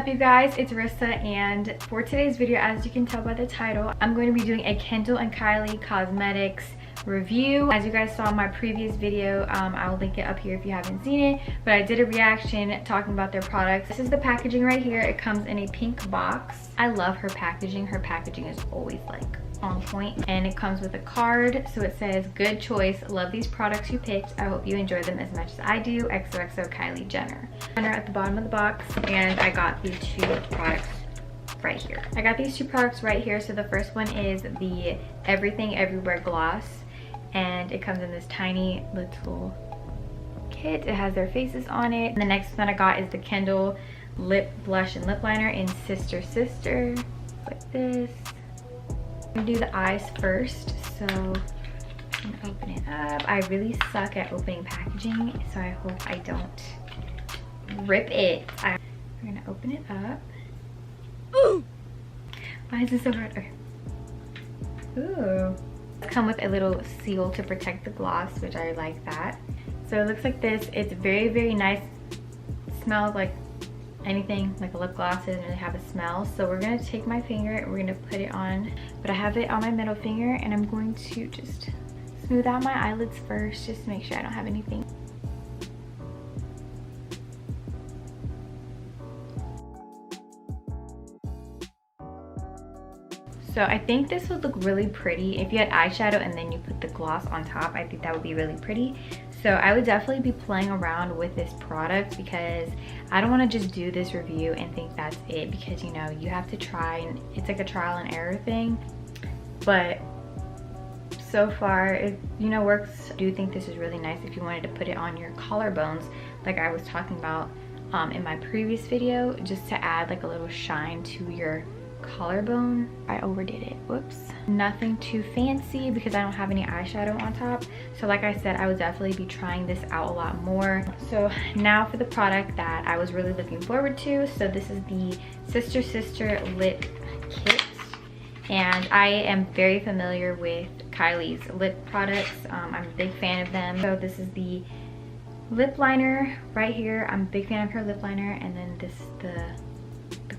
you guys? It's Rissa, and for today's video, as you can tell by the title, I'm going to be doing a Kendall and Kylie cosmetics review. As you guys saw in my previous video, I'll link it up here if you haven't seen it, but I did a reaction talking about their products. This is the packaging right here. It comes in a pink box. I love her packaging. Her packaging is always like on point, and it comes with a card, so it says, "Good choice, love these products you picked, I hope you enjoy them as much as I do, XOXO Kylie Jenner." At the bottom of the box, and I got these two products right here. So the first one is the Everything Everywhere gloss, and it comes in this tiny little kit. It has their faces on it. And the next one I got is the Kendall lip blush and lip liner in Sister Sister, like this. I'm gonna do the eyes first, so I'm gonna open it up. I really suck at opening packaging, so I hope I don't rip it. We're gonna open it up. Ooh! Why is this so hard? Okay. Ooh. Come with a little seal to protect the gloss, which I like that. So it looks like this. It's very, very nice. It smells like anything like a lip gloss. Doesn't really have a smell. So we're gonna take my finger and we're gonna put it on, but I have it on my middle finger, and I'm going to just smooth out my eyelids first, just to make sure I don't have anything. So I think this would look really pretty if you had eyeshadow and then you put the gloss on top. I think that would be really pretty. So I would definitely be playing around with this product, because I don't want to just do this review and think that's it, because you know, you have to try, and it's like a trial and error thing. But so far it, you know, works. I do think this is really nice if you wanted to put it on your collarbones, like I was talking about in my previous video, just to add like a little shine to your collarbone. I overdid it, whoops. Nothing too fancy because I don't have any eyeshadow on top. So like I said, I would definitely be trying this out a lot more. So now for the product that I was really looking forward to. So this is the Sister Sister lip kit, and I am very familiar with Kylie's lip products. I'm a big fan of them. So this is the lip liner right here. I'm a big fan of her lip liner, and then this is the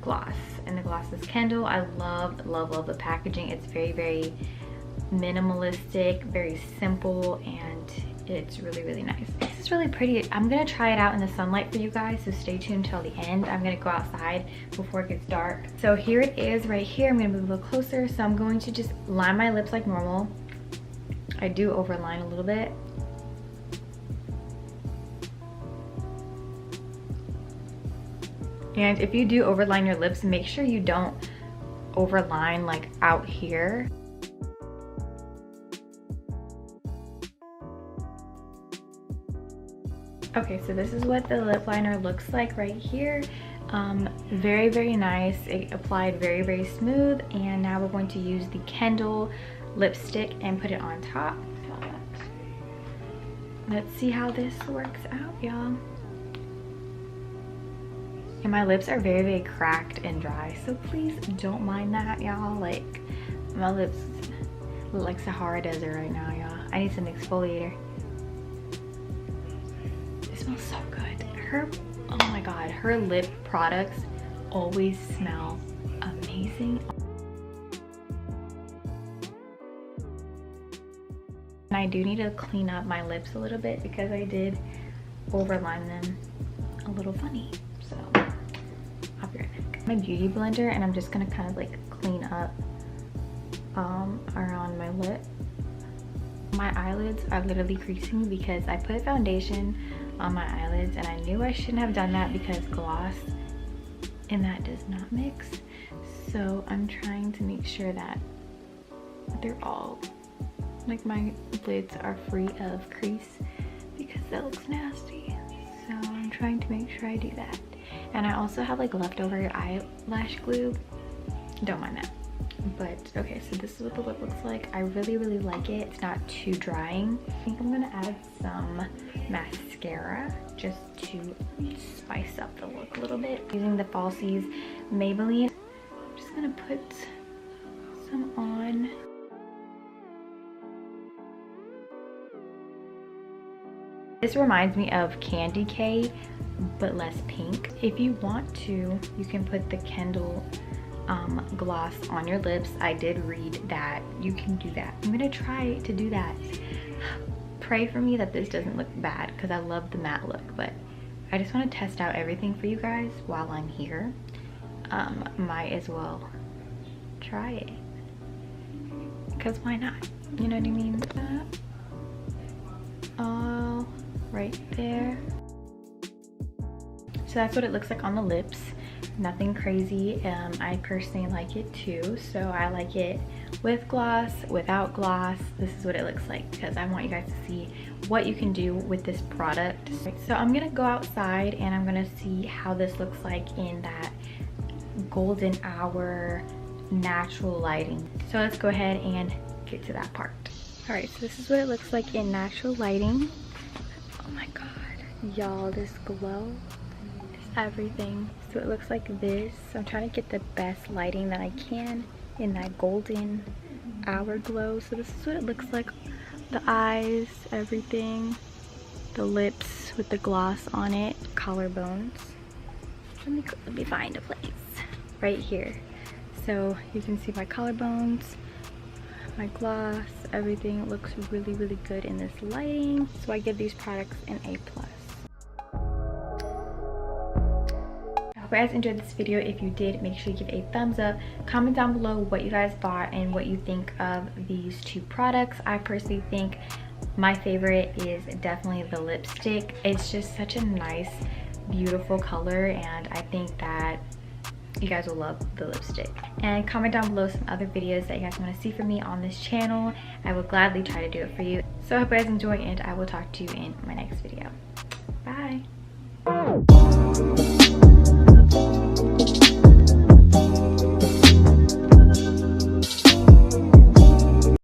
gloss, and the gloss is Kendall. I love the packaging. It's very, very minimalistic, very simple, and it's really, really nice. This is really pretty. I'm gonna try it out in the sunlight for you guys, so stay tuned till the end. I'm gonna go outside before it gets dark. So here it is right here. I'm gonna move a little closer. So I'm going to just line my lips like normal. I do overline a little bit. And if you do overline your lips, make sure you don't overline like out here. Okay, so this is what the lip liner looks like right here. Very, very nice. It applied very, very smooth. And now we're going to use the Kendall lipstick and put it on top. Let's see how this works out, y'all. And my lips are very, very cracked and dry, so please don't mind that, y'all. Like, my lips look like Sahara Desert right now, y'all. I need some exfoliator. It smells so good. Oh my god, her lip products always smell amazing. And I do need to clean up my lips a little bit, because I did overline them a little funny. So I'll be right back. My beauty blender, and I'm just gonna kind of like clean up around my lip. My eyelids are literally creasing because I put foundation on my eyelids, and I knew I shouldn't have done that because gloss and that does not mix. So I'm trying to make sure that they're all, like, my lids are free of crease, because that looks nasty. So I'm trying to make sure I do that. And I also have like leftover eyelash glue. Don't mind that. But okay, so this is what the lip looks like. I really, really like it. It's not too drying. I think I'm gonna add some mascara just to spice up the look a little bit. Using the Falsies Maybelline. I'm just gonna put some on. This reminds me of Candy K, but less pink. If you want to, you can put the Kendall gloss on your lips. I did read that you can do that. I'm gonna try to do that. Pray for me that this doesn't look bad because I love the matte look, but I just want to test out everything for you guys while I'm here. Might as well try it, because why not? You know what I mean? All right there. So that's what it looks like on the lips. Nothing crazy. I personally like it too, so I like it with gloss, without gloss. This is what it looks like because I want you guys to see what you can do with this product. So I'm gonna go outside and I'm gonna see how this looks like in that golden hour natural lighting. So let's go ahead and get to that part. All right, so this is what it looks like in natural lighting. Oh my god, y'all, this glow is everything. So it looks like this. I'm trying to get the best lighting that I can in that golden hour glow. So this is what it looks like. The eyes, everything, the lips with the gloss on it, collarbones. Let me find a place right here. So you can see my collarbones, my gloss, everything looks really, really good in this lighting. So I give these products an A+. I hope you guys enjoyed this video. If you did, make sure you give a thumbs up. Comment down below what you guys bought and what you think of these two products. I personally think my favorite is definitely the lipstick. It's just such a nice, beautiful color, and I think that you guys will love the lipstick. And comment down below some other videos that you guys want to see from me on this channel. I will gladly try to do it for you. So I hope you guys enjoy, and I will talk to you in my next video. Bye.